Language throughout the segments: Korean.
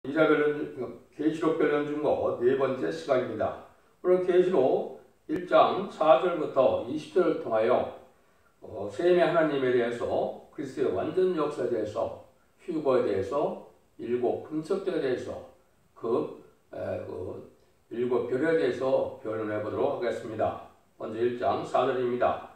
계시록 변론중고 네 번째 시간입니다. 오늘 계시록 1장 4절부터 20절을 통하여 셈의 하나님에 대해서, 그리스도의 완전 역사에 대해서, 휴거에 대해서, 일곱 금석대에 대해서, 일곱 별에 대해서 변론해 보도록 하겠습니다. 먼저 1장 4절입니다.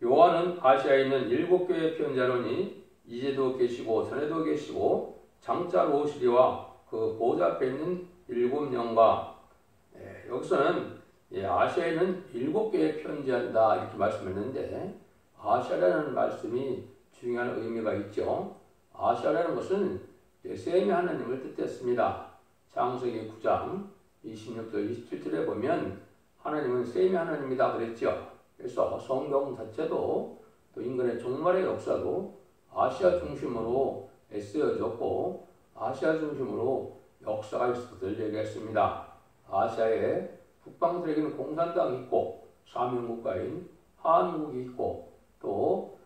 요한은 아시아에 있는 일곱 교회의 편지하노니 이제도 계시고 전에도 계시고 장자로 오시리와 그 보좌 앞에 있는 일곱 영과, 여기서는 아시아에 있는 일곱 교회에 편지한다 이렇게 말씀했는데, 아시아라는 말씀이 중요한 의미가 있죠. 아시아라는 것은 셈의 하나님을 뜻했습니다. 창세기 9장 26절 27절에 보면 하나님은 셈의 하나님이다 그랬죠. 그래서 성경 자체도 또 인간의 종말의 역사도 아시아 중심으로 쓰여졌고 아시아 중심으로 역사가 있을 것을 얘기했습니다. 아시아에 북방세계는 공산당이 있고 사명국가인 한국이 있고 또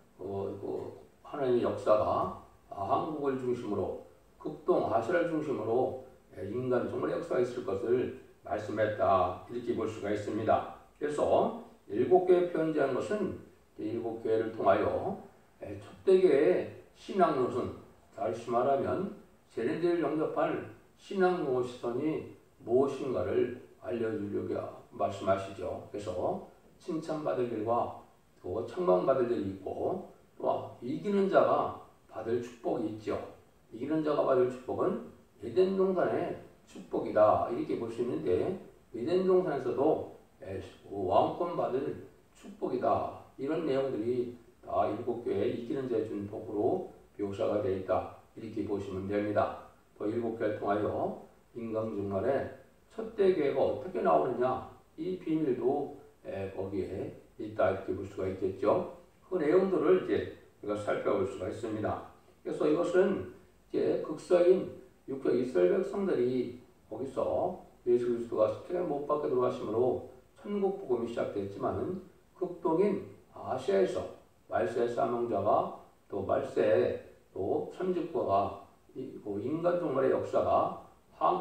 하나님의 역사가 한국을 중심으로 극동 아시아를 중심으로 인간 종말의 역사가 있을 것을 말씀했다 이렇게 볼 수가 있습니다. 그래서 일곱 교회에 편지한 것은 일곱 교회를 통하여 첫대교의 신앙 노선, 다시 말하면 세례를 영접할 신앙 노선이 무엇인가를 알려주려고 말씀하시죠. 그래서 칭찬받을 길과 또 책망받을 일이 있고 또 이기는 자가 받을 축복이 있죠. 이기는 자가 받을 축복은 에덴 동산의 축복이다 이렇게 볼 수 있는데, 에덴 동산에서도 왕권 받을 축복이다 이런 내용들이 다 일곱 교회 이기는 자에 준 복으로 묘사가 되어 있다 이렇게 보시면 됩니다. 또 일곱 교회를 통하여 인간 종말에 첫대 교회가 어떻게 나오느냐 이 비밀도 거기에 있다 이렇게 볼 수가 있겠죠. 그 내용들을 이제 우리가 살펴볼 수가 있습니다. 그래서 이것은 이제 극서인 육교 이스라엘 백성들이 거기서 예수 그리스도가 십자가에 못 박혀 돌아가심으로 천국 복음이 시작됐지만은 극동인 아시아에서 말세 사명자가 또 말세 또 선지과가 인간 종말의 역사가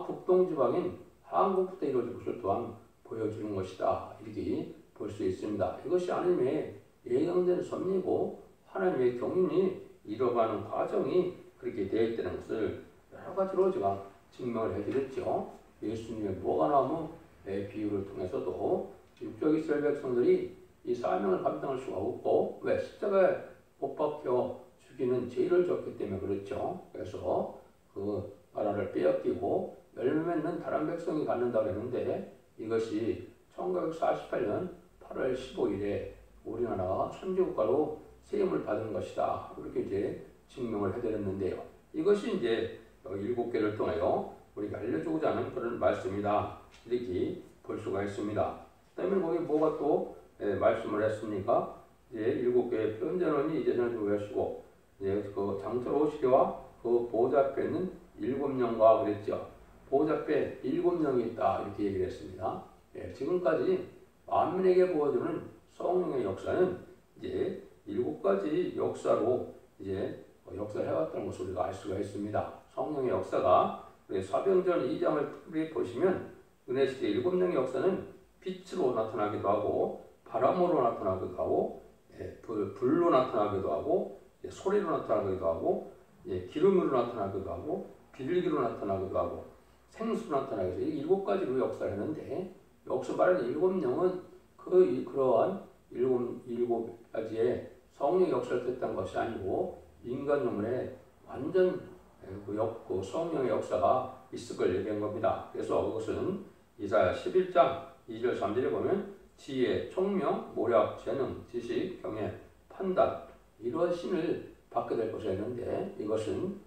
북동 지방인 한국부터 이루어질 것을 또한 보여주는 것이다 이렇게 볼 수 있습니다. 이것이 하나님의 예정된 섭리고 하나님의 경륜이 이뤄가는 과정이 그렇게 되어 있다는 것을 여러 가지로 제가 증명을 해드렸죠. 예수님의 무화과나무 비유를 통해서도 육적 이스라엘 백성들이 이 사명을 감당할 수가 없고, 왜? 십자가에 못 박혀 죽이는 죄를 졌기 때문에 그렇죠. 그래서 그 나라를 빼앗기고 열매 맺는 다른 백성이 갖는다고 했는데, 이것이 1948년 8월 15일에 우리나라가 선지국가로 세임을 받은 것이다. 그렇게 이제 증명을 해드렸는데요. 이것이 이제 일곱 개를 통하여 우리가 알려주고자 하는 그런 말씀이다. 이렇게 볼 수가 있습니다. 그다음에 거기 뭐가 또 말씀을 했습니까? 이제 일곱 개의 편전원이 이제 전에 하시고 이제 그 장처로 오시리와 그 보좌 앞에 있는 일곱 영과 그랬죠. 보좌 앞에 일곱 영이 있다 이렇게 얘기를 했습니다. 지금까지 만민에게 보여주는 성령의 역사는 이제 일곱 가지 역사로 이제 역사를 해왔다는 것을 우리가 알 수가 있습니다. 성령의 역사가 사도행전 2장을 보시면 은혜시대 일곱 영의 역사는 빛으로 나타나기도 하고 바람으로 나타나기도 하고 불로 나타나기도 하고 소리로 나타나기도 하고 기름으로 나타나기도 하고 비둘기로 나타나기도 하고 생수로 나타나기도 하고 일곱 가지로 역사를 했는데, 여기서 말하는 일곱 영은 그러한 일곱 가지의 성령의 역사를 뜻한 것이 아니고 인간 영혼에 완전 그 성령의 역사가 있을 걸 얘기한 겁니다. 그래서 그것은 이사야 11장 2절 3절에 보면 지혜, 총명, 모략, 재능, 지식, 경애, 판단 이러한 신을 받게 될 것이 있는데, 이것은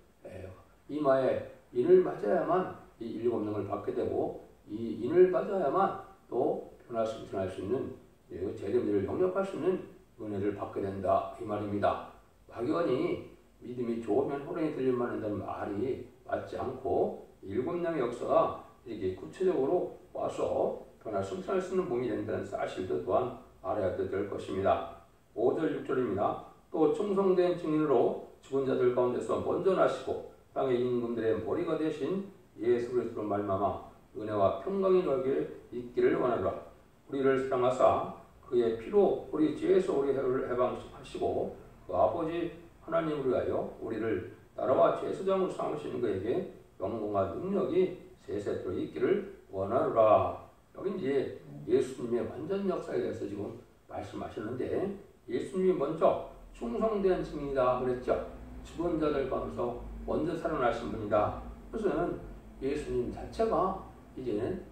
이마에 인을 맞아야만 이 일곱 영을 받게 되고 이 인을 맞아야만 또 변할 수 있는 재림을 영접할 수 있는 은혜를 받게 된다 이 말입니다. 막연히 믿음이 좋으면 호련히 들릴만 한다는 말이 맞지 않고 일곱 영의 역사가 이렇게 구체적으로 와서 변화 승천할 수 있는 몸이 된다는 사실도 또한 알아야 될 것입니다. 5절 6절입니다. 또 충성된 증인으로 죽은 자들 가운데서 먼저 나시고 땅의 임금들의 머리가 되신 예수 그리스도로 말미암아 은혜와 평강이 너에게 있기를 원하노라. 우리를 사랑하사 그의 피로 우리 죄에서 우리를 해방하시고 그 아버지 하나님을 위하여 우리를 나라와 제사장으로 삼으시는 그에게 영광과 능력이 세세토록 있기를 원하노라. 여기 이제 예수님의 완전 역사에 대해서 지금 말씀하시는데, 예수님이 먼저 충성된 증인이다 그랬죠. 죽은 자들 가운데서 먼저 살아나신 분이다. 그것은 예수님 자체가 이제는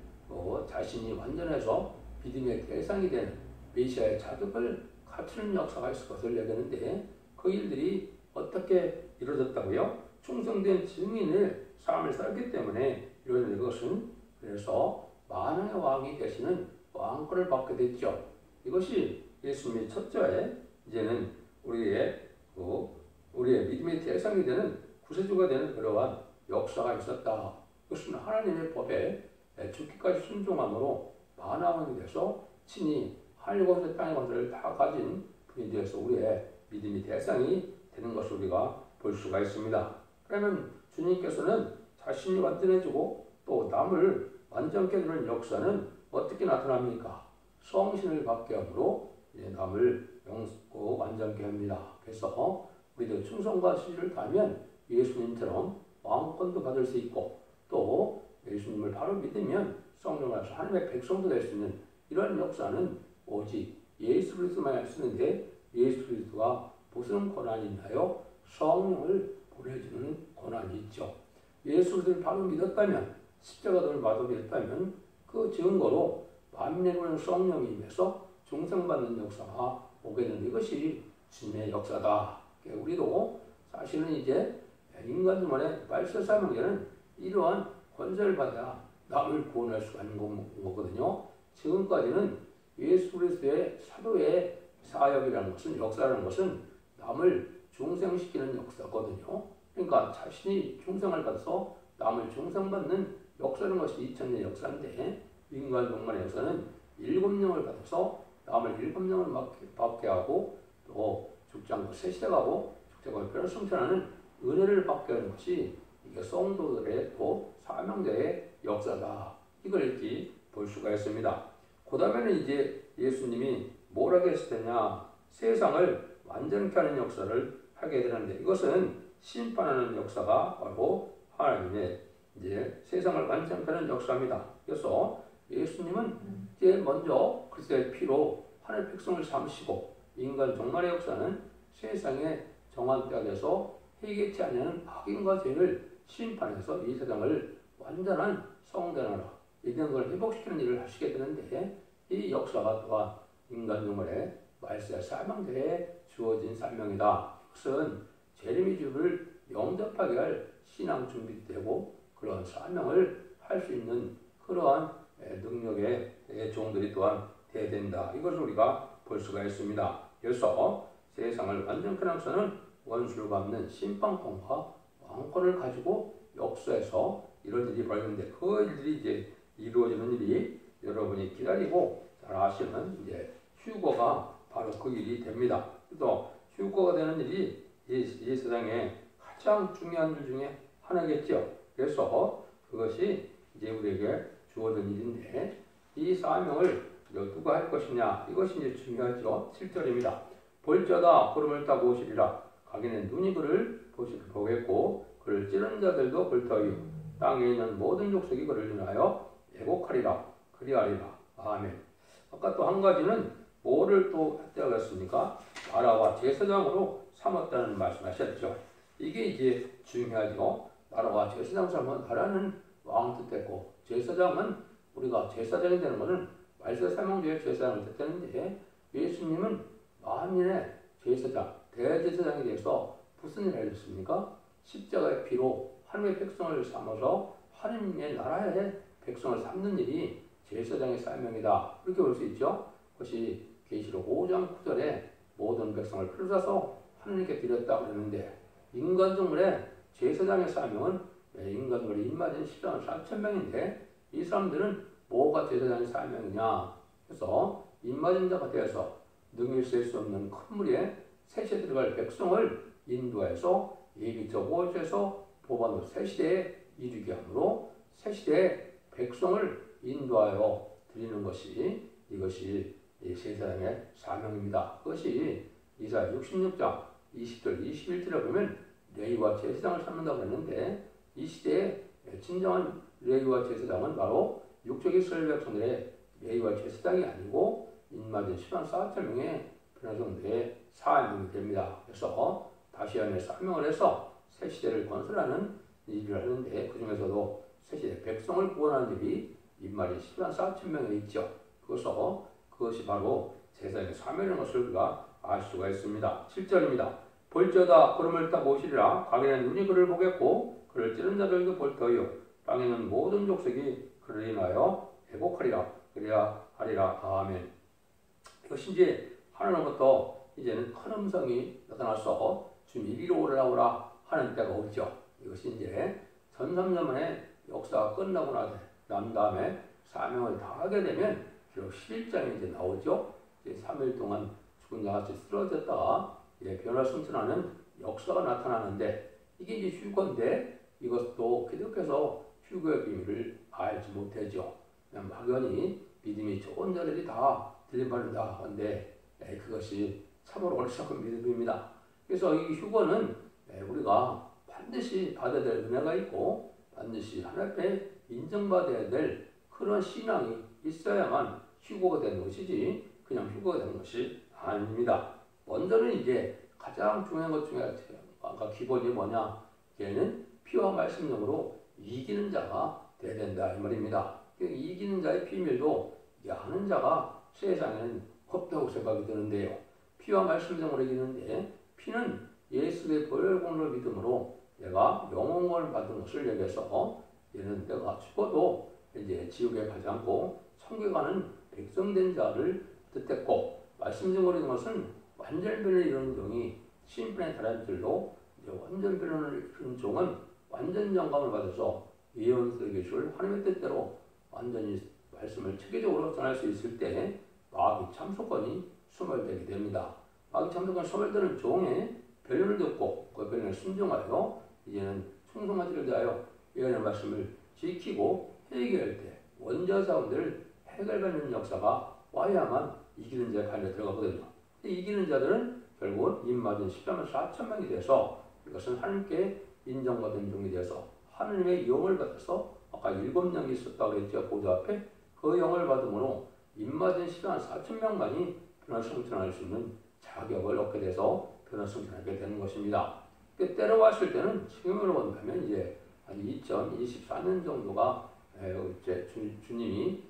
자신이 완전해서 믿음의 대상이 되는 메시아의 자격을 갖추는 역사가 있을 것을 얘기하는데, 그 일들이 어떻게 이루어졌다고요? 충성된 증인의 삶을 살기 때문에 이루어진 것은, 그래서 만왕의 왕이 되시는 왕권을 받게 됐죠. 이것이 예수님의 첫째, 이제는 우리의 믿음의 대상이 되는 구세주가 되는 그러한 역사가 있었다. 그것은 하나님의 법에 죽기까지 순종함으로 만왕이 돼서 친히 하늘과 땅의 것들을 다 가진 분이 되어서 우리의 믿음의 대상이 되는 것을 우리가 볼 수가 있습니다. 그러면 주님께서는 자신이 완전해지고 또 남을 완전케 하는 역사는 어떻게 나타납니까? 성신을 받게 함으로 이제 남을 완전케 합니다. 그래서 우리도 충성과 지지를 다하면 예수님처럼 왕권도 받을 수 있고, 또 예수님을 바로 믿으면 성령을 받아서 하나님의 백성도 될 수 있는 이런 역사는 오직 예수 그리스도만 할 수 있는데, 예수 그리스도가 무슨 권한이 있나요? 성령을 보내주는 권한이 있죠. 예수 그리스도를 바로 믿었다면, 십자가를 바로 믿었다면 그 증거로 만민에 보는 성령이 임해서 중생받는 역사가 오게 되는 이것이 주님의 역사다. 우리도 사실은 이제 인간들만의 말세사명제는 이러한 권세를 받아야 남을 구원할 수가 있는 거거든요. 지금까지는 예수 그리스도의 사도의 사역이라는 것은, 역사라는 것은 남을 중생시키는 역사거든요. 그러니까 자신이 중생을 받아서 남을 중생받는 역사라는 것이 2000년 역사인데, 인간 동만의 역사는 7명을 받아서 남을 7명을 받게 하고, 또 죽지 않고 새 시대 가고 죽지 않고 별을 성천하는 은혜를 받게 하는 것이 이게 성도들의 또 사명자의 역사다. 이걸 이렇게 볼 수가 있습니다. 그 다음에는 이제 예수님이 뭐라고 했으냐, 세상을 완전케 하는 역사를 하게 되는데, 이것은 심판하는 역사가 바로 하나님의 이제 세상을 완전케 하는 역사입니다. 그래서 예수님은 이제 먼저 그리스도의 피로 하늘 백성을 삼으시고, 인간 종말의 역사는 세상의 정한 때가 돼서 회개치 않는 악인과 죄를 심판해서 이 세상을 완전한 성전으로 이런 걸 회복시키는 일을 하시게 되는데, 이 역사가 또한 인간 종말의 말세 사명제에 주어진 사명이다. 그것은 재림의 주를 영접하게 할 신앙 준비되고 그러한 사명을 할 수 있는 그러한 능력의 종들이 또한 돼야 된다. 이것을 우리가 볼 수가 있습니다. 그래서 세상을 완전케 하는 역사는 원수를 갚는 심판권과 왕권을 가지고 역사에서 이런 일이 벌어지는데, 그 일들이 이제 이루어지는 일이 여러분이 기다리고 잘 아시는 이제 휴거가 바로 그 일이 됩니다. 그래서 휴거가 되는 일이 이 세상에 가장 중요한 일 중에 하나겠죠. 그래서 그것이 이제 우리에게 주어진 일인데, 이 사명을 누가 할 것이냐, 이것이 이제 중요하죠. 7절입니다. 볼자다 구름을 타고 오시리라. 가기는 눈이 그를 보겠고 그를 찌르는 자들도 볼 터이요. 땅에 있는 모든 족속이 그를 인하여 애곡하리라. 그리하리라. 아멘. 아까 또 한 가지는 뭐를 또 했다고 나라와 제사장으로 삼았다는 말씀하셨죠. 이게 이제 중요하죠. 나라와 제사장 삼은 나라는 왕 뜻했고, 제사장은 우리가 제사장이 되는 것은 말세 사명제의 제사장을 뜻했는데, 예수님은 만민의 제사장, 대제사장에 대해서 무슨 일을 하셨습니까? 십자가의 피로 하나님의 백성을 삼아서 하나님의 나라의 백성을 삼는 일이 제사장의 사명이다. 이렇게 볼 수 있죠. 그것이 계시록 5장 9절에 모든 백성을 풀어서 하나님께 드렸다고 그러는데, 인간종물의 제사장의 사명은 인간종물이 입맞은 10만 4천 명인데, 이 사람들은 뭐가 제사장의 사명이냐? 그래서 입맞은 자가 되어서 능히 쓸 수 없는 큰 물에 셋에 들어갈 백성을 인도해서 예비적 오주에서 뽑아놓은 새 시대에 이르게 함으로 새 시대의 백성을 인도하여 드리는 것이 이것이 세 사람의 사명입니다. 그것이 이사야 66장 20절 21절에 보면 레위와 제사장을 삼는다고 했는데 이 시대의 진정한 레위와 제사장은 바로 육적 이스라엘 백성들의 레위와 제사장이 아니고 인마된 10만 4천 명의 변화정도의 사명이 됩니다. 그래서 다시안의 사명을 해서 새 시대를 건설하는 일을 하는데 그 중에서도 새 시대 백성을 구원하는 일이 인마된 10만 4천 명에 있죠. 그것이 바로 제사장의 사명인 것을 우리가 알 수가 있습니다. 7절입니다. 볼지어다 구름을 타고 오시리라. 강에는 눈이 그를 보겠고 그를 찌른 자들도 볼 터이요 땅에는 모든 족속이 그를 인하여 회복하리라. 그래야 하리라. 아멘. 이것이 이제 하늘로부터 이제는 큰 음성이 나타나서 주님 이리로 오라오라 하는 때가 오죠. 이것이 이제 1300년의 역사가 끝나고 난 다음에 사명을 다하게 되면 비록 11장이 이제 나오죠. 이제 3일 동안 죽은 자같이 쓰러졌다가 변화 승천하는 역사가 나타나는데 이게 이제 휴거인데 이것도 계속해서 휴거의 비밀을 알지 못하죠. 그냥 막연히 믿음이 좋은 자들이 다 들림받는다 하는데 그것이 참으로 어리석은 믿음입니다. 그래서 이 휴거는 우리가 반드시 받아야 될 은혜가 있고 반드시 하나님 앞에 인정받아야 될 그런 신앙이 있어야만 휴거가 되는 것이지 그냥 휴거가 되는 것이 아닙니다. 먼저는 이제 가장 중요한 것 중에 아까 기본이 뭐냐? 얘는 피와 말씀으로 이기는 자가 돼야 된다 이 말입니다. 이기는 자의 비밀도 아는 자가 세상에는 없다고 생각이 드는데요. 피와 말씀으로 이기는데 피는 예수의 보혈 공로를 믿음으로 내가 영원을 받은 것을 얘기해서 얘는 내가 죽어도 이제 지옥에 가지 않고 천국에 가는 백성된 자를 뜻했고 말씀증거로 있는 것은 완전 변을 이루는 종이 심판의 달란들로 완전 변을 이루는 종은 완전 영감을 받아서 예언서에게 줄 하나님의 뜻대로 완전히 말씀을 체계적으로 전할 수 있을 때 마귀 참소권이 소멸되게 됩니다. 마귀 참소권이 소멸되는 종의 변론을 듣고 그 변론에 순종하여 이제는 충성하지를 다하여 예언의 말씀을 지키고 해결할 때 원자 사원들을 해결받는 역사가 와야만 이기는 자의 관에 들어가거든요. 이기는 자들은 결국은 입맞은 14만 4천 명이 돼서 이것은 하나님께 인정받은 종이 돼서 하나님의 영을 받아서 아까 7명이 있었다고 했죠. 보좌 앞에 그 영을 받음으로 입맞은 14만 4천 명만이 변화 성천할 수 있는 자격을 얻게 돼서 변화 성천하게 되는 것입니다. 때로 왔을 때는 지금으로 본다면 이제 한 2024년 정도가 이제 주님이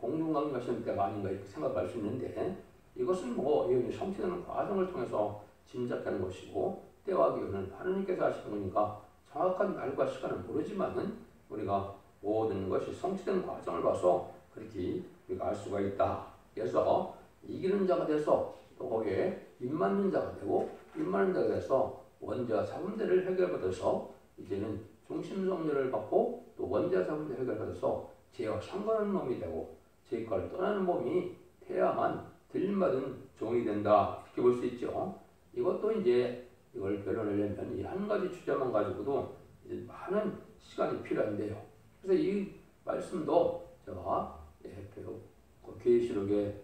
공중강림하시는 때가 아닌가 이렇게 생각할 수 있는데 이것은 예언이 성취되는 과정을 통해서 짐작하는 것이고 때와 기회는 하나님께서 하시는 거니까 정확한 날과 시간은 모르지만은 우리가 모든 것이 성취되는 과정을 봐서 그렇게 우리가 알 수가 있다. 그래서 이기는 자가 돼서 또 거기에 입맞는 자가 되고 입맞는 자가 돼서 원죄와 사분대를 해결받아서 이제는 중심성리를 받고 또 원죄와 사분대 해결받아서 죄와 상관하는 몸이 되고 죄과를 떠나는 몸이 돼야만 들림받은 종이 된다. 이렇게 볼 수 있죠. 이것도 이제 이걸 변론하려면 이 한 가지 주제만 가지고도 이제 많은 시간이 필요한데요. 그래서 이 말씀도 제가 계시록의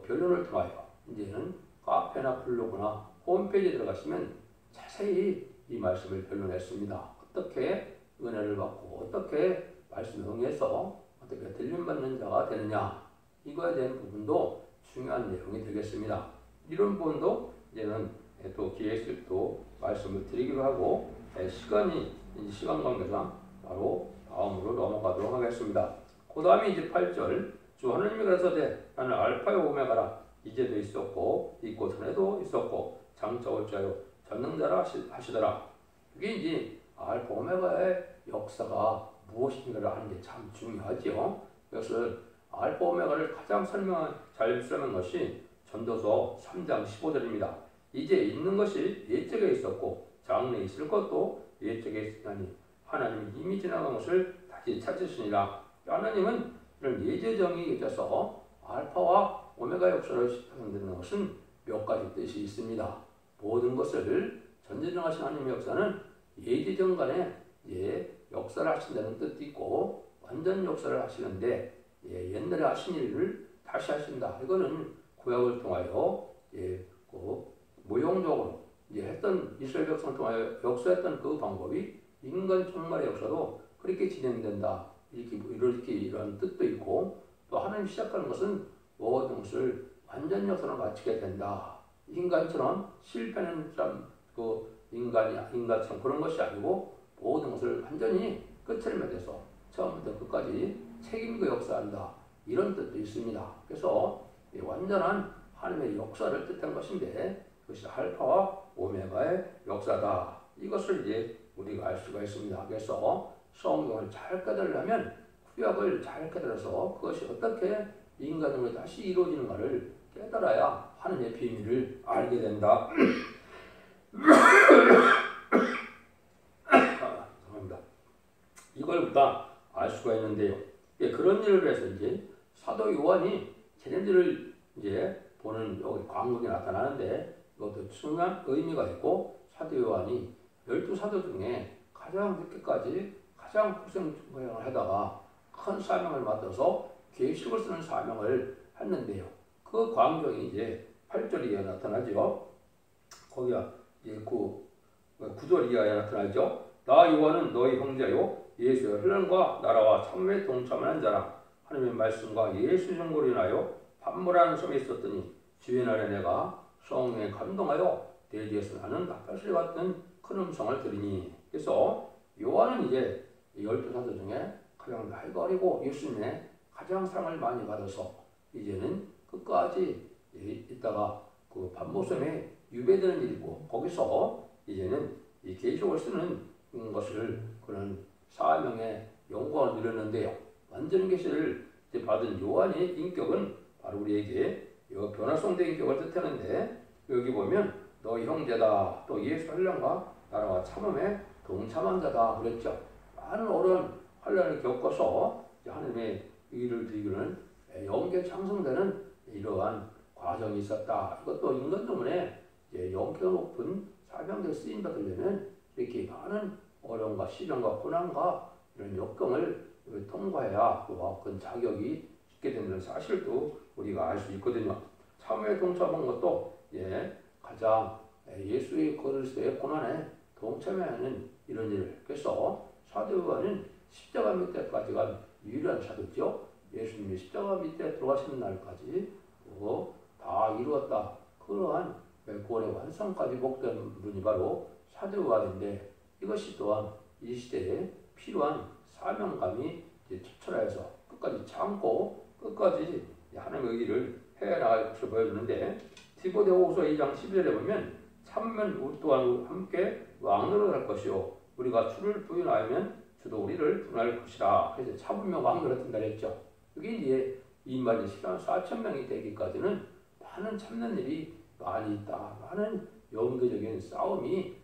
변론을 통하여 이제는 카페나 블로그나 홈페이지에 들어가시면 자세히 이 말씀을 변론했습니다. 어떻게 은혜를 받고 어떻게 말씀에 응해서 어떻게 들림받는 자가 되느냐 이거에 대한 부분도 중요한 내용이 되겠습니다. 이런 부분도 이제는 또 기회 있을 때 말씀을 드리기로 하고 시간 관계상 바로 다음으로 넘어가도록 하겠습니다. 그 다음에 이제 8절 주 하나님이 가라사대 나는 알파요 오메가라 이제도 있었고 있고 전에도 있었고 장차 올 자요 전능자라 하시더라. 이게 이제 알파 오메가의 역사가 무엇인가를 아는 게 참 중요하죠. 그것을 알파 오메가를 가장 잘 설명한 것이 전도서 3장 15절입니다. 이제 있는 것이 옛적에 있었고 장래 있을 것도 옛적에 있으니 하나님이 이미 지나간 것을 다시 찾으시니라. 하나님은 이런 예제정이 있어서 알파와 오메가 역사를 시작한다는 것은 몇 가지 뜻이 있습니다. 모든 것을 전지전능하신 하나님의 역사는 예제정 간에 역사를 하신다는 뜻도 있고 완전 역사를 하시는데 옛날에 하신 일을 다시 하신다. 이거는 구약을 통하여 그 모형적으로 했던 이스라엘 백성을 통하여 역사했던 그 방법이 인간 종말의 역사도 그렇게 진행된다. 이렇게 이런 뜻도 있고, 또 하나님 시작하는 것은 모든 것을 완전 역사로 마치게 된다. 인간처럼 실패는 그 인간처럼 그런 것이 아니고 모든 것을 완전히 끝을 맺어서 처음부터 끝까지 책임있고 역사한다. 이런 뜻도 있습니다. 그래서 완전한 하나님의 역사를 뜻한 것인데 그것이 알파와 오메가의 역사다. 이것을 우리가 알 수가 있습니다. 그래서 성경을 잘 깨달으려면 구약을 잘 깨달아서 그것이 어떻게 인간으로 다시 이루어지는가를 깨달아야 하나님의 비밀을 알게 된다. 죄송합니다. 이걸 우리가 알 수가 있는데요. 그런 일을 해서 사도 요한이 쟤네들을 보는 여기 광경이 나타나는데 이것도 중요한 의미가 있고, 사도 요한이 12사도 중에 가장 늦게까지 가장 고생을 하다가 큰 사명을 맡아서 계시록을 쓰는 사명을 했는데요. 그 광경이 8절 이하에 나타나죠. 거기가 9절 이하에 나타나죠. 나 요한은 너희 형제요 예수의 혼란과 나라와 참회에 동참하는 자라. 하나님의 말씀과 예수 정보로 인하여 반모라는 섬에 있었더니 주의 날에 내가 성령에 감동하여 대지에서 나는 나팔소리 같은 큰 음성을 들으니. 그래서 요한은 12사도 중에 가장 나이가 어리고 예수님의 가장 사랑을 많이 받아서 이제는 끝까지 있다가 그 반모섬에 유배되는 일이고, 거기서 이제는 이 계시록을 쓰는 것을 그런 사명의 영광을 누렸는데요. 완전 계시를 받은 요한의 인격은 바로 우리에게 변화성된 인격을 뜻하는데, 여기 보면 너희 형제다, 또 예수 환난과 나라와 참음에 동참한 자다 그랬죠. 많은 어려운 환난을 겪어서 하나님의 의를 드리기는 영계 창성되는 이러한 과정이 있었다. 이것도 인간 때문에 영계가 높은 사명대 쓰임 받으려면 이렇게 많은 어려움과 시련과 고난과 이런 역경을 통과해야 그런 자격이 있게 되는 사실도 우리가 알 수 있거든요. 참회에 동참한 것도 가장 예수의 그리스도의 고난에 동참하는 이런 일을. 그래서 사도 요한은 십자가 밑에까지가 유일한 사도죠. 예수님이 십자가 밑에 들어가시는 날까지 다 이루었다. 그러한 구원의 완성까지 복된 분이 바로 사도 요한인데, 이것이 또한 이 시대에 필요한 사명감이 투철해서 끝까지 참고 끝까지 하나님의 의를 해나갈 것을 보여주는데, 디모데후서 2장 11절에 보면 참으면 우리 또한 함께 왕노릇을 할 것이요 우리가 주를 부인하면 주도 우리를 부인할 것이라. 그래서 참으면 왕노릇한다 했죠. 이게 이만희 시간 4,000명이 되기까지는 많은 참는 일이 많이 있다. 많은 영계적인 싸움이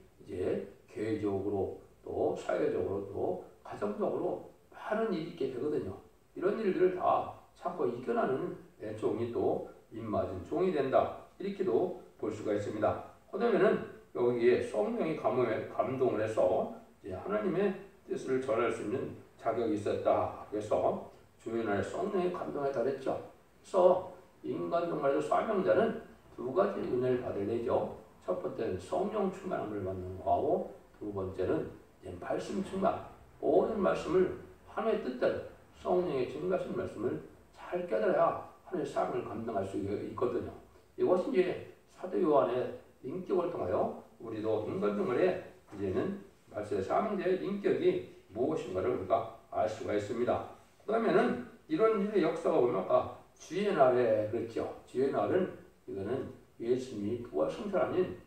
개인적으로 또 사회적으로 또 가정적으로 많은 일이 있게 되거든요. 이런 일들을 다 참고 이겨나는 종이 또 입맞은 종이 된다. 이렇게도 볼 수가 있습니다. 그다음에는 여기에 성령이 감동을 해서 하나님의 뜻을 전할 수 있는 자격이 있었다. 그래서 주의 날에 성령이 감동했다 그랬죠. 그래서 인간 종말에서 사명자는 두 가지 은혜를 받아야 되죠. 첫 번째는 성령 충만함을 받는 거하고, 두 번째는 말씀 충만. 모든 말씀을 하나님의 뜻대로 성령의 증거하신 말씀을 잘 깨달아야 하나님의 사명을 감당할 수 있거든요. 이것이 사도 요한의 인격을 통하여 우리도 인간 종말에 이제는 말씀의 사명자의 인격이 무엇인가를 우리가 알 수가 있습니다. 그 다음에는 이런 일의 역사가 보면 주의 날에 그랬죠. 주의 날은 이거는 예수님이 부활 성탄 아닌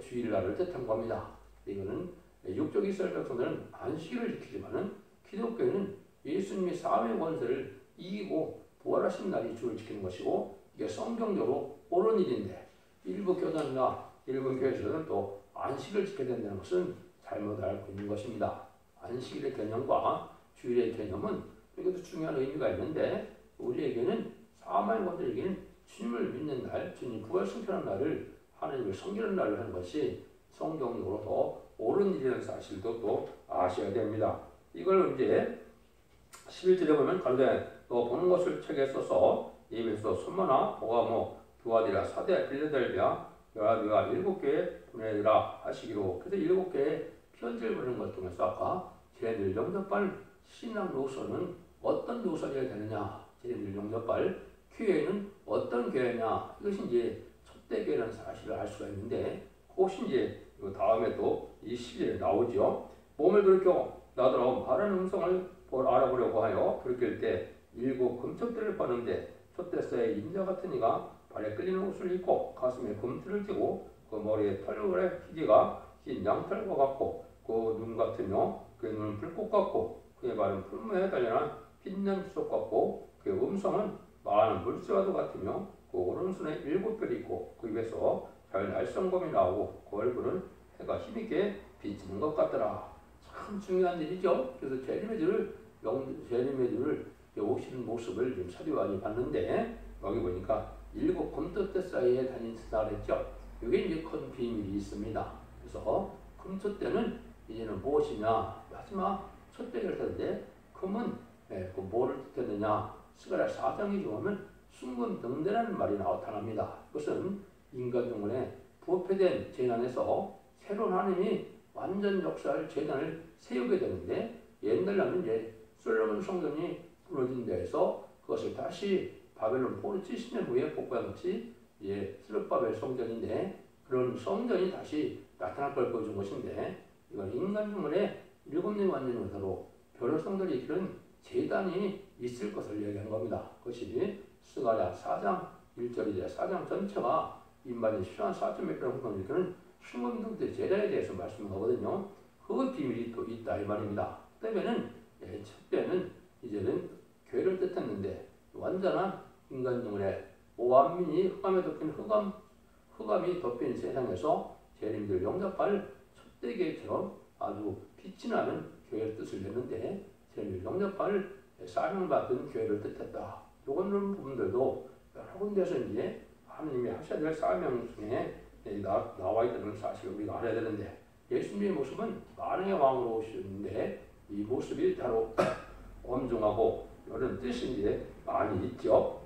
주일날을 뜻한 겁니다. 이거는 육적 이스라엘 백성들은 안식일을 지키지만은 기독교는 예수님이 사명의 권세를 이기고 부활하신 날이 주를 지키는 것이고, 이게 성경적으로 옳은 일인데 일부 교단이나 일부 교회에서는 또 안식을 지켜야 된다는 것은 잘못 알고 있는 것입니다. 안식일의 개념과 주일의 개념은 이것도 중요한 의미가 있는데, 우리에게는 사망의 권세에게는 주님을 믿는 날, 주님 부활 승천한 날을 하나님을 섬기는 날을 하는 것이 성경적으로 더 옳은 일이라는 사실도 또 아셔야 됩니다. 이걸 11절에 보면 가로되 너 보는 것을 책에 써서 입에서 손모나 보가모 두아디라 사대 빌레델비아 여라디아 7교회에 보내리라 하시기로. 그래서 7교회에 편지를 보내는 것 통해서 아까 쟤네들 영접할 신앙 노선은 어떤 노선이어야 되느냐, 쟤네들 영접할 교회는 어떤 교회냐, 이것이 이제 첫대 교회라는 사실을 알 수가 있는데, 그것이 이제 다음에 또 이 12절에 나오죠. 몸을 돌이켜 나더러 바른 음성을 알아보려고 하여 돌이킬 때 7 금척들을 봤는데 촛대서의 인자 같은 이가 발에 끌리는 옷을 입고 가슴에 금틀을 띠고 그 머리에 털의 희지가 흰 양털과 같고 그 눈 같으며 그의 눈은 불꽃 같고 그의 발은 풀무에 달려난 빛난 주석 같고 그의 음성은 많은 물새와도 같으며 그 오른손에 7뼈리 있고 그 입에서 잘 날성검이 나오고 그 얼굴은 해가 힘있게 비치는 것 같더라. 참 중요한 일이죠. 그래서 제리매주를 오시는 모습을 좀 사료관이 봤는데, 여기 보니까 7 금토대 사이에 다니시다 그랬죠. 이게 이제 큰 비밀이 있습니다. 그래서 금토대는 이제는 무엇이냐, 마지막 첫 때를 텐데, 금은 그 뭐를 뜻했느냐, 스가랴 4장에 보면 순금등대라는 말이 나타납니다. 그것은 인간 영혼에 부패된 재난에서 새로운 하나님이 완전 역사할 재단을 세우게 되는데, 옛날에는 이제 솔로몬 성전이 무너진 데에서 그것을 다시 바벨론 포로 70년 후에 복구한 것이 이제 스룹바벨 성전인데, 그런 성전이 다시 나타날 걸 보여준 것인데, 이건 인간 중문에 7년 완전 역사로 변호성들이 이끄는 재단이 있을 것을 얘기한 겁니다. 그것이 스가랴 4장 1절이자 4장 전체가 인반이 필요한 4.1km 정도를 이끄는 순금등대 재단에 대해서 말씀하거든요. 그 비밀이 또 있다 이 말입니다. 그다음에는 첫 때는 이제는 교회를 뜻했는데, 완전한 인간 영혼에 오한민이 흑암에 덮인 흑암이 덮인 세상에서 재림들 영접할 첫대 교회처럼 아주 빛이 나는 교회를 뜻을 냈는데, 재림들 영접할 사명받은 교회를 뜻했다. 이런 부분들도 여러 군데서 이제 하나님이 하셔야 될 사명 중에 나와 있다는 사실을 우리가 알아야 되는데, 예수님의 모습은 만왕의 왕으로 오시는데 이 모습이 바로 엄중하고 이런 뜻이 이제 많이 있죠.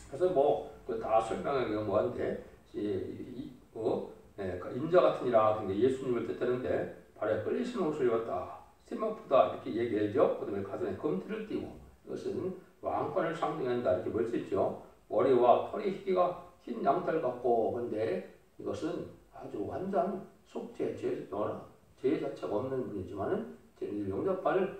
그래서 다 설명하기가 뭐한데, 인자 같은 이라 같은 게 예수님을 뜻하는데 발에 끌리시는 옷을 입었다. 세마포다 이렇게 얘기하죠. 그 다음에 가슴에 금티를 띠고, 이것은 왕권을 상징한다 이렇게 볼 수 있죠. 머리와 털의 희기가 흰 양털 같고, 근데 이것은 아주 완전 속죄, 죄 자체가 없는 분이지만은 영접할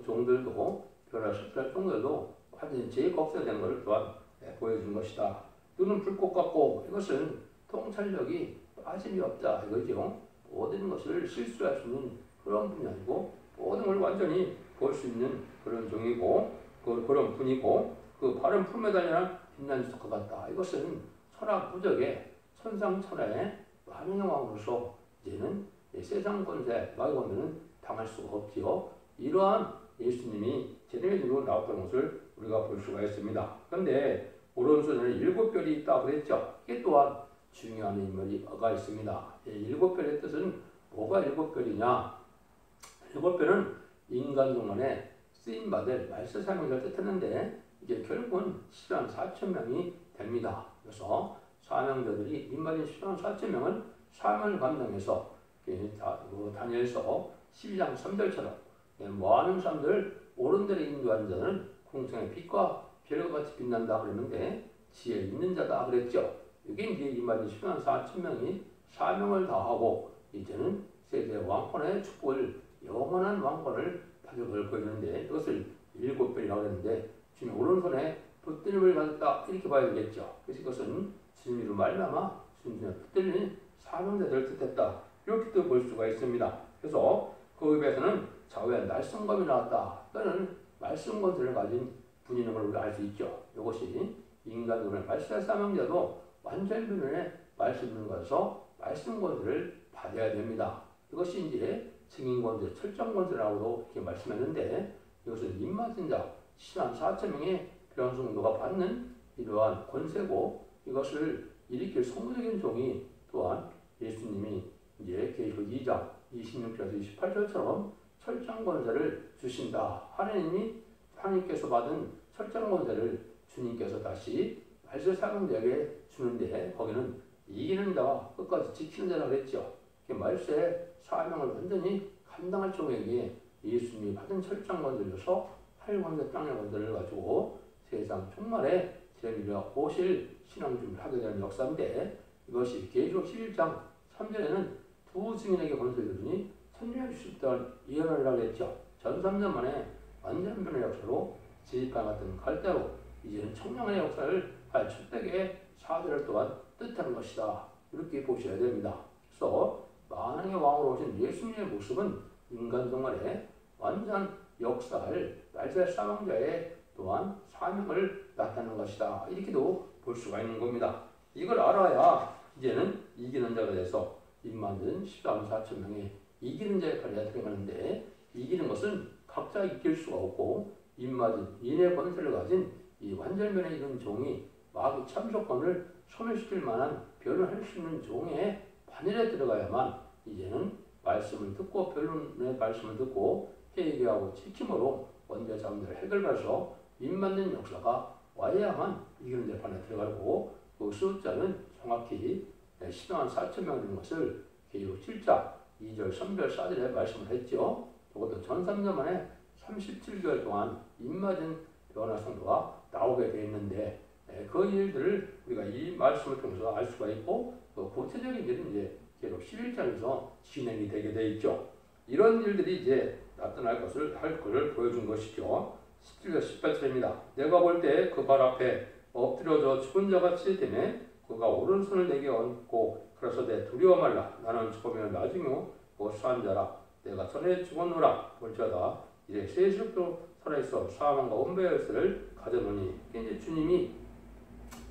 종들도 변화 습할 종들도 완전히 죄가 없어진 것을 또한 보여준 것이다. 눈은 불꽃 같고, 이것은 통찰력이 빠짐이 없다 이거죠. 모든 것을 실수할 수 있는 그런 분이 아니고 모든 걸 완전히 볼 수 있는 그런 종이고 그런 분이고, 그 발은 품에 달려난 빛난 주석과 같다. 이것은 천하 부적의 천상천하의 만왕의 왕으로서 이제는 세상 권세 마귀 권세는 당할 수가 없지요. 이러한 예수님이 제네미로 나왔던 것을 우리가 볼 수가 있습니다. 그런데 오른손에는 7뼈리 있다 그랬죠. 이게 또한 중요한 인물이가 있습니다. 7뼈의 뜻은 뭐가 7뼈리냐? 7뼈는 인간 동안에 쓰임받을 말세사명을 뜻했는데, 이게 결국은 10만 4천 명이 됩니다. 그래서 사명자들이 인간인 10만 4천 명은 사명을 감당해서 다니엘서 12장 3절처럼 많은 사람들 옳은 데를 인도하는 자는 공생의 빛과 별과 같이 빛난다 그랬는데, 지혜 있는 자다 그랬죠. 이게 이제 인간인 10만 4천 명이 사명을 다하고 이제는 세계 왕권의 축복을, 영원한 왕권을 받을 걸 보이는데, 이것을 7뼈이라고 했는데 주님 오른손에 붙들림을 받았다 이렇게 봐야 되겠죠. 그래서 이것은 주님으로 말미암아 주님의 붙들린 사명자들을 뜻했다 이렇게 또 볼 수가 있습니다. 그래서 그 입에서는 좌우에 날성검이 나왔다. 또는 말씀권세를 가진 분이 있는 걸 우리가 알 수 있죠. 이것이 인간으로의 말씀 사명자도 완전 분의 말씀을 가서 말씀권세를 받아야 됩니다. 이것이 이제 증인권세, 철장권세라고도 이렇게 말씀했는데, 이것은 입맞은 자 10만 4천 명의 병성도가 받는 이러한 권세고, 이것을 일으킬 성부적인 종이 또한 예수님이 이제 계시록 2장 26절에서 28절처럼 철저한 권세를 주신다. 하나님께서 받은 철저한 권세를 주님께서 다시 말세 사명자에게 주는데 거기는 이기는 자와 끝까지 지키는 자라고 그랬죠. 말세 사명을 완전히 감당할 종에게 예수님이 받은 철저한 권세를 줘서 하늘과 땅의 권세를 가지고 세상 종말에 제일로 오실 신앙 준비를 하게 되는 역사인데 이것이 계시록 11장 3절에는 두 증인에게 권세를 주니 천년에 주셨던 예언을 하고 했죠. 전 3년 만에 완전변의 역사로 지지판 같은 갈대로 이제는 청량의 역사를 할 첫대의 4대를 또한 뜻하는 것이다. 이렇게 보셔야 됩니다. 그래서 만왕의 왕으로 오신 예수님의 모습은 인간 동안에 완전 역사를 말세 사망자의 또한 사명을 나타내는 것이다. 이렇게도 볼 수가 있는 겁니다. 이걸 알아야 이제는 이기는 자가 돼서 입만든 14만 4천 명의 이기는 자의 역할을 해나가는데 이기는 것은 각자 이길 수가 없고 입맞은 인의 권세를 가진 이 완전변에 이른 종이 마귀 참소권을 소멸시킬 만한 변을 할 수 있는 종의 반열에 들어가야만 이제는 말씀을 듣고 변론의 말씀을 듣고 회개하고 지킴으로 원죄 자문들을 해결해서 입맞는 역사가 와야만 이기는 재판에 들어가고 그 숫자는 정확히 10만 4천 명 되는 것을 계시록 7장 2절 3절 4절에 말씀을 했죠. 그것도 전 3년 만에 37개월 동안 입맞은 요한의 성도가 나오게 되어 있는데 그 일들을 우리가 이 말씀을 통해서 알 수가 있고 또 구체적인 일은 이제 계속 11장에서 진행이 되게 되어 있죠. 이런 일들이 이제 나타날 것을 할 것을 보여준 것이죠. 17절 18절입니다. 내가 볼 때 그 발 앞에 엎드려져 죽은 자같이 되매 그가 오른손을 내게 얹고 그래서 내 두려워 말라. 나는 죽으면 나중에 못산 자라. 내가 전에 죽었노라. 볼지어다 이제 세습도 살아있어 사망과 온배의 열쇠를 가져노니 이제 주님이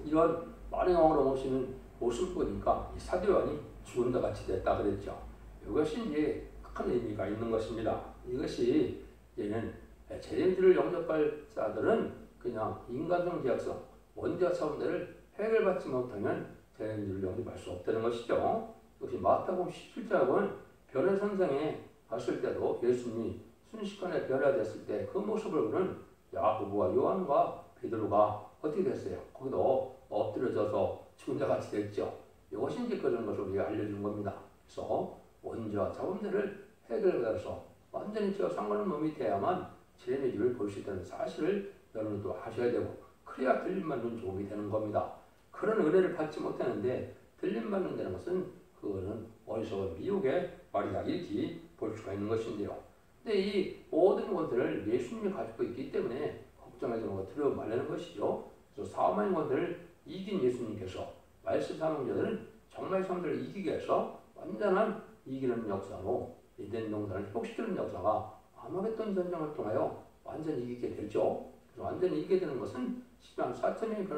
이런 만왕의 왕으로 오시는 모습을 보니까 이 사도 요한이 죽은 자 같이 됐다 그랬죠. 이것이 이제 큰 의미가 있는 것입니다. 이것이 이제는 재림주를 영접할 자들은 그냥 인간성 제약성 원죄와 차원들을 해결받지 못하면 재림주를 영접할 수 없다는 것이죠. 이것이 마태복음 17장은 변의 선상에 갔을 때도 예수님이 순식간에 변화됐을 때 그 모습을 보는 야고보와 요한과 베드로가 어떻게 됐어요? 거기도 엎드려져서 죽은 자 같이 됐죠. 이것이 이제 그런 것을 우리가 알려주는 겁니다. 그래서 원죄와 자원들을 해결해서 완전히 저 상관없는 몸이 돼야만 재림의 주를 볼 수 있다는 사실을 여러분도 하셔야 되고 그래야 들림받는 종이 되는 겁니다. 그런 은혜를 받지 못하는데 들림받는다는 것은 그거는 어리석은 미혹의 말이다 이렇게 볼 수가 있는 것인데요. 근데 이 모든 것들을 예수님이 가지고 있기 때문에 걱정하지 말고 들어 말하는 것이죠. 그래서 사망의 것들을 이긴 예수님께서 말씀 사명자들은 정말 사람들을 이기게 해서 완전한 이기는 역사로 에덴 동산을 회복시키는 역사가 아마겟돈 전쟁을 통하여 완전히 이기게 되죠. 그래서 완전히 이기게 되는 것은 10만 4천명이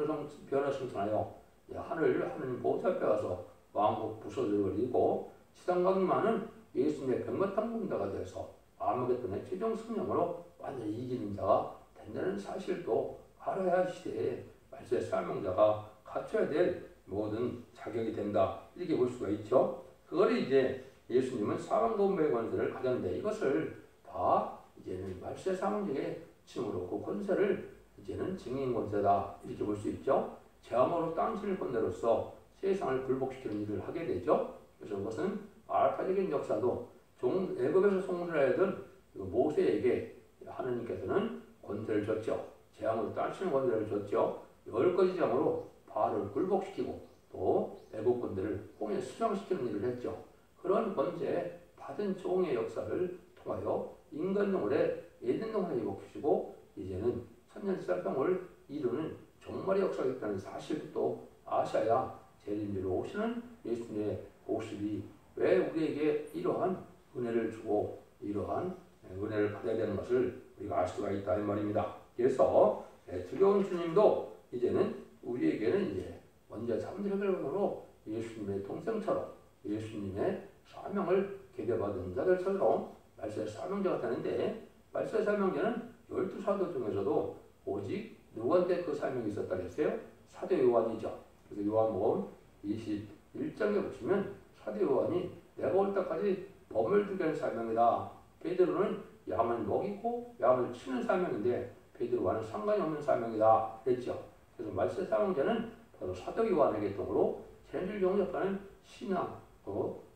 변화 승천하여 하나님 보호자 앞에 가서 왕국 부서져 버리고 지상강만은 예수님의 병거탄 군대가 되어서 아마겟돈의 최종 승령으로 완전히 이기는 자가 된다는 사실도 알아야 시대에 말세 사명자가 갖춰야 될 모든 자격이 된다 이렇게 볼 수가 있죠. 그거를 이제 예수님은 사망권배의 권세를 가졌는데 이것을 다 이제는 말세 사망자의 칭으로 그 권세를 이제는 증인 권세다 이렇게 볼 수 있죠. 제함으로 땅칠 권세로서 세상을 굴복시키는 일을 하게 되죠. 그래서 그것은 알파적인 역사도 애굽에서 송사하던 모세에게 하느님께서는 권세를 줬죠. 재앙으로 땅치는 권세를 줬죠. 10가지 재앙으로 바알을 굴복시키고 또 애국 군대를 홍해 수장시키는 일을 했죠. 그런 권세 받은 종의 역사를 통하여 인간동물의 에덴 동산을 회복시키고 이제는 천년사병을 이루는 종말의 역사가 있다는 사실도 아셔야 재림주로 오시는 예수님의 모습이 왜 우리에게 이러한 은혜를 주고 이러한 은혜를 받아야 되는 것을 우리가 알 수가 있다 이 말입니다. 그래서 두려운 주님도 이제는 우리에게는 이제 먼저 잠들으로 예수님의 동생처럼 예수님의 사명을 계급받은 자들처럼 말세 사명자가 되는데 말세 사명자는 12사도 중에서도 오직 누구한테 그 사명이 있었다 했어요? 사도 요한이죠. 그래서 요한복음 21장에 보시면 사도 요한이 내가 올 때까지 범을 두게 할 사명이다. 베드로는 양을 먹이고 양을 치는 사명인데 베드로와는 상관이 없는 사명이다 그랬죠. 그래서 말세 사명자는 바로 사도 요한의 계통으로 죄를 용납하는 신앙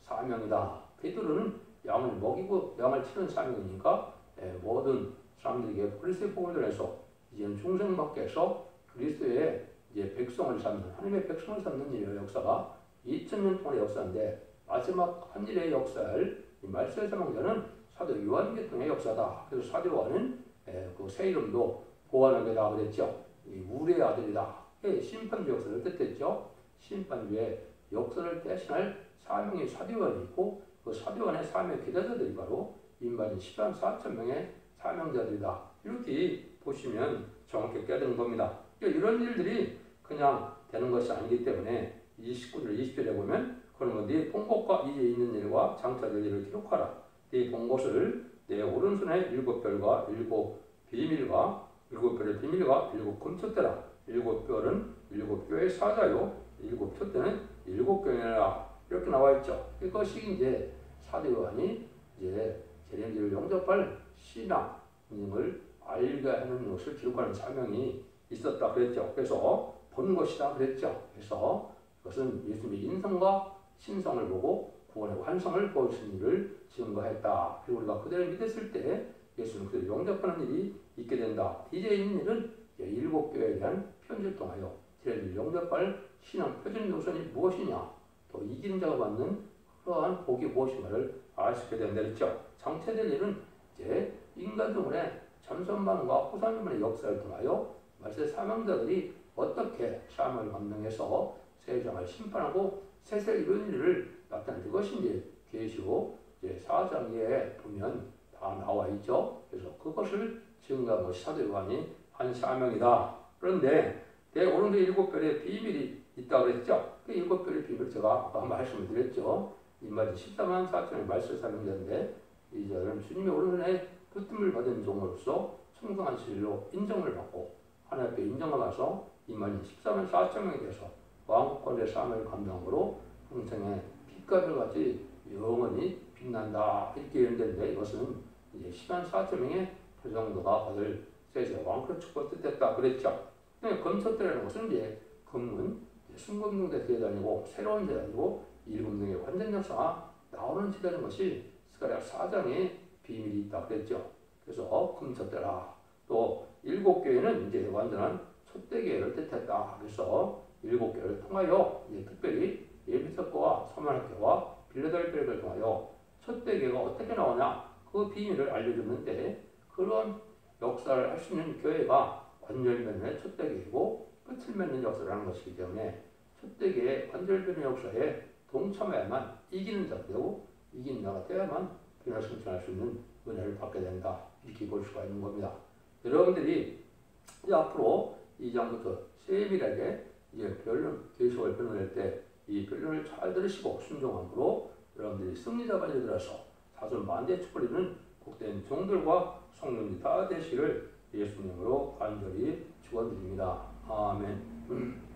사명이다. 베드로는 양을 먹이고 양을 치는 사명이니까 모든 사람들에게 그리스도의 복음을 전해서 이제는 중생밖에 해서 그리스도의 이제 백성을 삼는 하나님의 백성을 삼는 일의 역사가 2000년 동안의 역사인데 마지막 한 일의 역사를 이 말세 사명자는 사도 요한 계통의 역사다. 그래서 사도 요한은 그 새 이름도 보아하게다 그랬죠. 이 우리의 아들이다. 심판주 역사를 뜻했죠. 심판주의 역사를 대신할 사명이 사도 요한이 있고 그 사도 요한의 사명 기다자들이 바로 인간인 10만 4천 명의 사명자들이다. 이렇게 보시면 정확히 깨닫는 겁니다. 이런 일들이 그냥 되는 것이 아니기 때문에 29절 20절에 보면 그러면 네 본 것과 이제 있는 일과 장차될 일을 기록하라. 네 본 것을 내 오른손에 7별과 7비밀과 7별의 비밀과 7금초대라. 7별은 7교의 사자요 7표대는 7교회라. 이렇게 나와 있죠. 그것이 이제 사도 요한이 이제 재림지를 영접할 신앙을 알게 하는 것을 기록하는 사명이 있었다 그랬죠. 그래서 본 것이다 그랬죠. 그래서 그것은 예수님의 인성과 신성을 보고 구원의 완성을 보여주신 일을 증거했다. 그리고 우리가 그대를 믿었을 때 예수는 그대를 영접하는 일이 있게 된다. 이제 있는 일은 7교회에 대한 편지를 통하여 죄를 영접할 신앙 표준 노선이 무엇이냐, 또 이기는 자가 받는 그러한 복이 무엇인가를 알 수 있게 된다 그랬죠. 장차될 일은 이제 인간 동물의 전선반과 후산반의 역사를 통하여 말세 사명자들이 어떻게 삶을 감당해서 세상을 심판하고 세세 이런 일을 나타낼 것인지 계시록 이제 4장에 보면 다 나와 있죠. 그래서 그것을 증거한 것이 사도 요한이 한 사명이다. 그런데 내 오른손에 7별의 비밀이 있다고 그랬죠. 그 7별의 비밀을 제가 아까 말씀을 드렸죠. 인마지 14만 4천의 말세 사명자인데 이제는 주님의 오른손에 붙음을 받은 종으로서 충성한 진리로 인정을 받고 하나님 앞에 인정을 받아서 인마지 14만 4천 명에 대해서 왕권의 삶을 감당으로 평생에 빛과 같이 영원히 빛난다. 이렇게 연대인데 이것은 이제 10만 4천 명의 그 정도가 받을 세세 왕권 축복 뜻했다 그랬죠. 근데 금초대라는 것은 이제 금은 순금능대 대단이고 새로운 대단이고 일금능의 완전 역사가 나오는 시대라는 것이 스가랴 4장에 비밀이 있다 그랬죠. 그래서 금초대라. 또 7교회는 이제 완전한 촛대교회를 뜻했다. 그래서 7교회를 통하여 이제 특별히 에베소교와 서만학교와 빌라델피아를 통하여 촛대교회가 어떻게 나오냐 그 비밀을 알려줬는데 그런 역사를 할 수 있는 교회가 관절면의 촛대교회고 끝을 맺는 역사를 하는 것이기 때문에 촛대교회의 관절면의 역사에 동참해야만 이기는 자가 되고 이기는 자가 되어야만 변화 승천할 수 있는 은혜를 받게 된다. 이렇게 볼 수가 있는 겁니다. 여러분들이 이제 앞으로 2장부터 세밀하게 이제 변론, 계시록을 변론할 때 이 변론을 잘 들으시고 순종함으로 여러분들이 승리자가 되어서 사선 만대 축복을 복된 종들과 성령이 다 되시기를 예수님으로 간절히 축원드립니다. 아멘.